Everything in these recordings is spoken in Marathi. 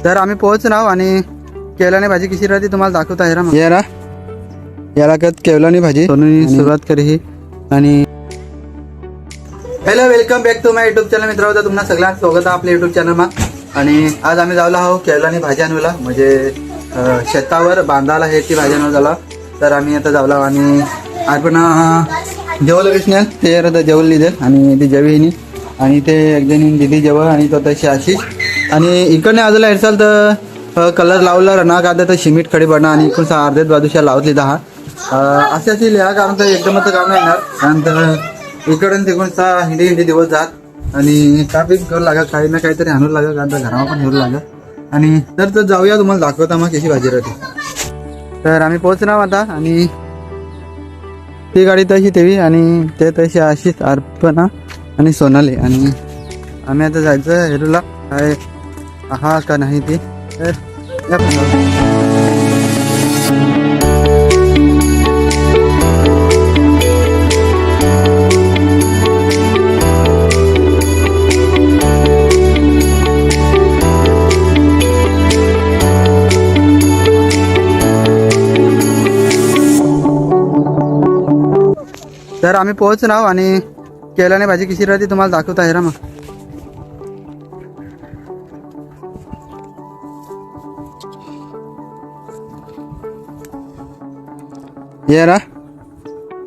तर आम्ही पोहोचलो आणि केवलाने भाजी कशी राहते तुम्हाला दाखवता आहे ना यारा याला कत केवलानी भाजी सोनूनी सुरुवात करी ही आणि hello welcome back to my YouTube channel मित्रांनो तुम्हाला सगळ्यांना स्वागत आहे आपल्या युट्यूब चॅनलमा आणि आज आम्ही जावला आहोत केवलानी भाजी आणूला म्हणजे शेतावर बांधाला हे ती भाजी आणून झाला तर आम्ही आता जावला आणि आपण जेवलं कृष्ण ते आता जेवलं लिहिलं आणि ती जेवीनी आणि ते एक जणी दिदी जेवळ आणि तो तशी आशिष आणि इकडने आजूला हेरसाल तर कलर लावला ना का तर सिमेंट खडी पडणं आणि इकडून अर्ध्याच बाजूच्या लावत लिहिला हा असे असेल लिहा कारण तर एकदमच काम नाही येणार कारण तर इकडून तिकडून हिंडी हिंडी दिवस जात आणि ट्रॅफिक करू लागत काही ना काहीतरी आणू लागत कारण तर घरावर पण हेरू लागत आणि तर जाऊया तुम्हाला दाखवता मग कशी भाजी राहते तर आम्ही पोहोचणार आता आणि ती गाडी तशी तेवी आणि ते तशी आशिष अर्पणा आणि सोनाली आणि आम्ही आता जायचं हेरूला काय हा का नाही ती तर तर आम्ही पोहोचलो आणि केवलाने भाजी कशी राहते तुम्हाला दाखवता आहे ना मग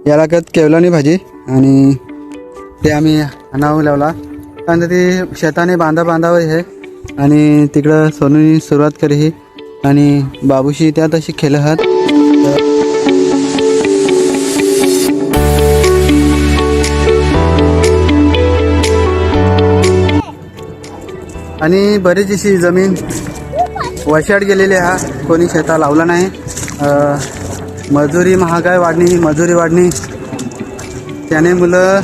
याला कत केवलानी भाजी आणि ते आम्ही आणावं लावला कारण ते शेताने बांधावर आहे आणि तिकडं सोनूनी सुरुवात करी ही आणि बाबूशी त्यात अशी खेळत आहात आणि बरीच अशी जमीन वशाड गेलेली हा कोणी शेता लावला नाही मजुरी महागाई वाढणी मजुरी वाढणी त्याने मुलं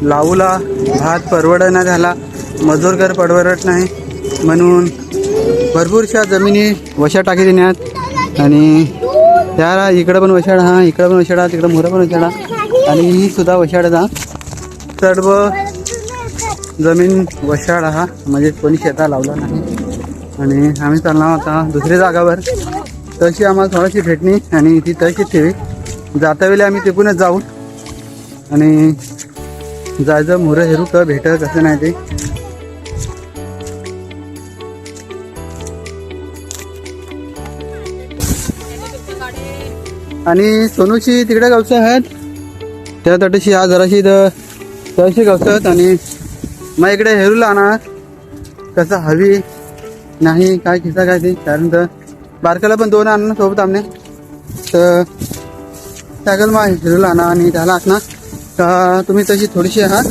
लावूला भात परवडना झाला मजूरगर परवडत नाही म्हणून भरपूरशा जमिनी वशाड टाकी देण्यात आणि त्या इकडं पण वशाड हा इकडं पण वशाडा तिकडं मोरं पण वशाडा आणि ही सुद्धा वशाडचा सर्व जमीन वशाड हा म्हणजे कोणी शेता लावला नाही आणि आम्ही चालणार आता दुसऱ्या जागावर तशी आम्हाला थोडीशी भेटणी आणि ती तशी ठेवी जाता वेळी आम्ही तिकूनच जाऊ आणि जायचं मुरं हेरू तर भेटत कसं नाही ते आणि सोनूची तिकडे गावचं आहेत त्या तटीशी आज जराशी तशी गावचं आहेत आणि मग इकडे हेरूला ना कसं हवी नाही काय किस्सा काय ते कारण तर बारकाला पण दोन आणणं सोबत आमने तर त्यागल मग हेरूला आणा आणि त्याला असणार का तुम्ही तशी थोडीशी आहात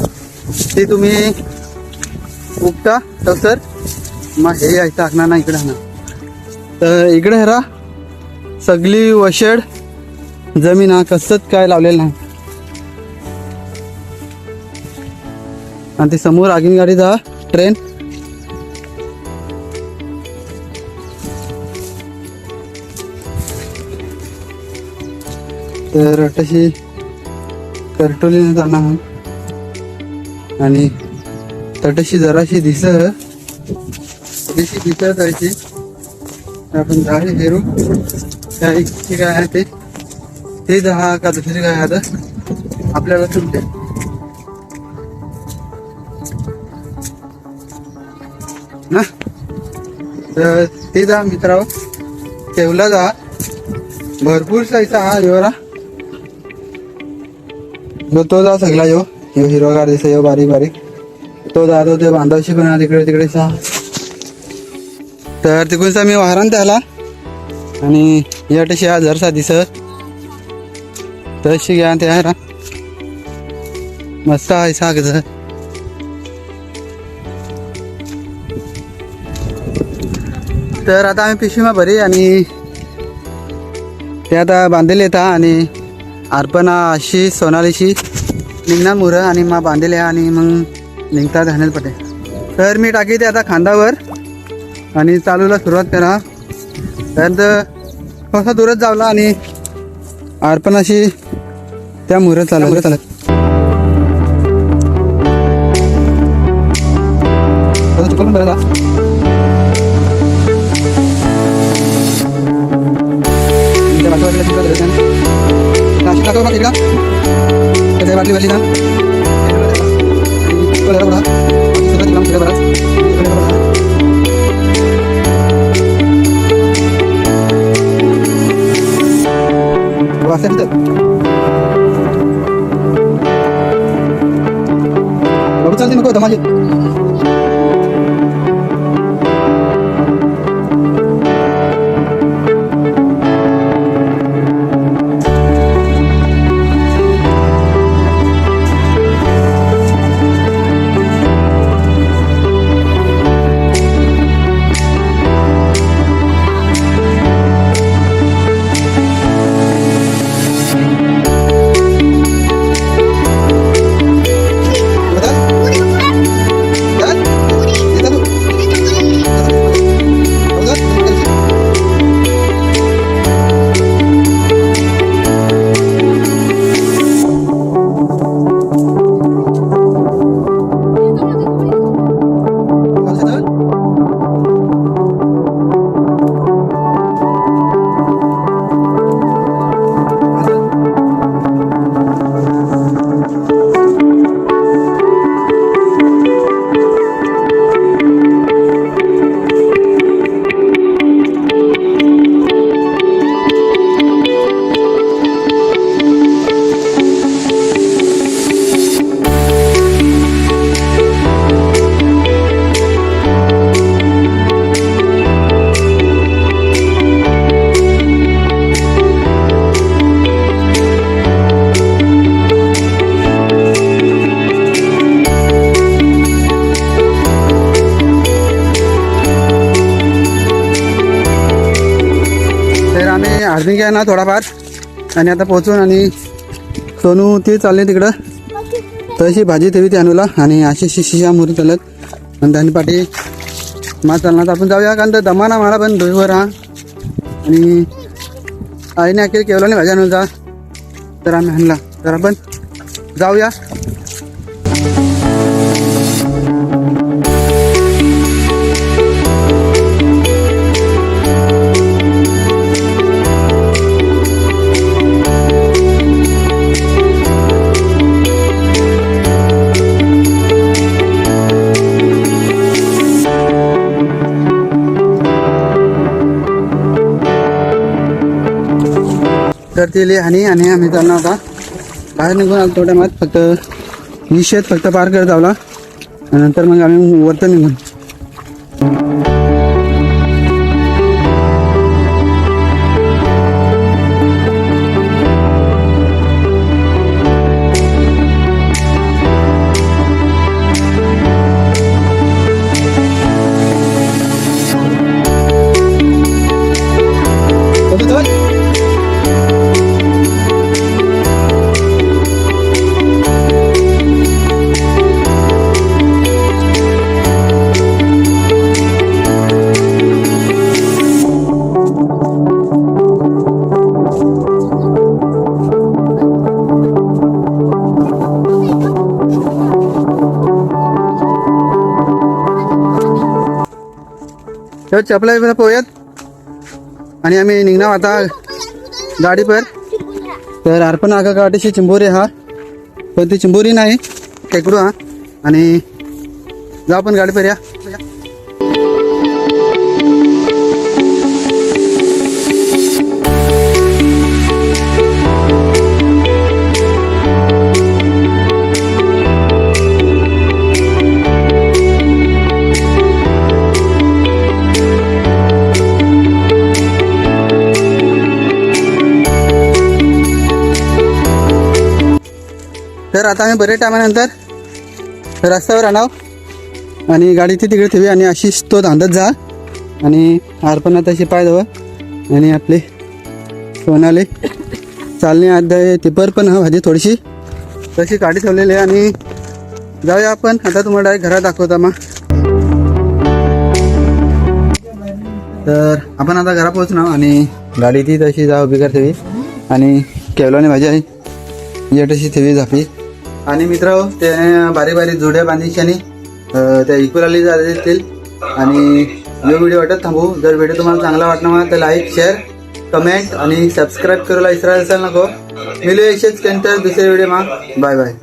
ती तुम्ही उगता तर मग हे यायचं आखणार ना इकडे आणा तर इकडे हेरा सगळी वशेड जमीन हा कसंच काय लावलेलं नाही आणि ती समोर आगीन गाडीचा ट्रेन तर तशी करटोलीने जाणार आणि तटशी जराशी दिसत जायची आपण झाडे हेरू त्या इच्छी काय आहे ते दहा का दुसरी काय आता आपल्याला सुटते ना तर ते जा मित्रांनो केवला जा भरपूर साईचा हा हिरोरा तो जा सगळा यो हिरोगार दिसा यो बारीक बारीक तो जातो ते बांधावशी पण तिकडे तिकडे सा तर तिकडचा मी वाहरान त्याला आणि या तशी हा जरसा दिसत तशी घ्या ते आहे ना मस्त आहे साग तर आता आम्ही पिशवीमा भरी आणि ते आता बांधलेले येतात आणि अर्पणा अशी सोनालीशी निघणार मुरं आणि मग बांधलेले आणि मग निघतात धान्यात पटे तर मी टाकी ते आता खांदावर आणि चालूला सुरुवात करा तर थोडासा दूरच जावला आणि अर्पणाशी त्या मुरं चालवलं चालत चुकून बरं नाशिक टाका बघा तिकडा त्याच्या बाटली वाली ना चालते नको होतं माझी अर्धी घ्या ना थोडाफार आणि आता पोहोचून आणि सोनू ती चालली तिकडं तशी भाजी ठेवी ती अनुला आणि अशी शिशिया मुरी चालत आणि त्यांनी पाठी मास चालणार आपण जाऊया कारण तर दमाना मला पण धुईवर हा आणि आईने अखेर केवला भाजी आणून जा तर आम्ही आणला तर आपण जाऊया तर ती आणि आम्ही चालणार होता बाहेर निघून आलो थोड्या मात फक्त ही शेत फक्त पार करत जावला आणि नंतर मग आम्ही वरत निघून तर चपला बिपला पोहूयात आणि आम्ही निघणार आता गाडी पर तर अर्पण आगा गाडीची चिंबोरी हा पण ती चिंबोरी नाही टेकडू हा आणि जाऊ आपण गाडी पर या तर आता आम्ही बरेच टायमानंतर रस्त्यावर आणाव आणि गाडी ती तिकडे ठेवी आणि अशीच तो धांदत जा आणि अर्पणात अशी पाय जवळ आणि आपले सोनाले चालणे अर्धा टिपर पण हा भाजी थोडीशी तशी गाडी ठेवलेली आहे आणि जाऊया आपण आता तुम्हाला डायरेक्ट घरात दाखवता मग तर आपण आता घरा पोहोचणार आणि गाडी ती तशी जा उभी कर ठेवी आणि केवलाने भाजी आहे या तशी ठेवी झापी आणि मित्र ते बारीक बारीक जुड्या बांधीशानी त्या इक्वली जातील आणि जो व्हिडिओ वाटत थांबू जर व्हिडिओ तुम्हाला चांगला वाटणार तर लाईक शेअर कमेंट आणि सबस्क्राईब करायला विसरायला नको. मिळूया असेच कोणत्या दुसऱ्या व्हिडिओ. Bye bye.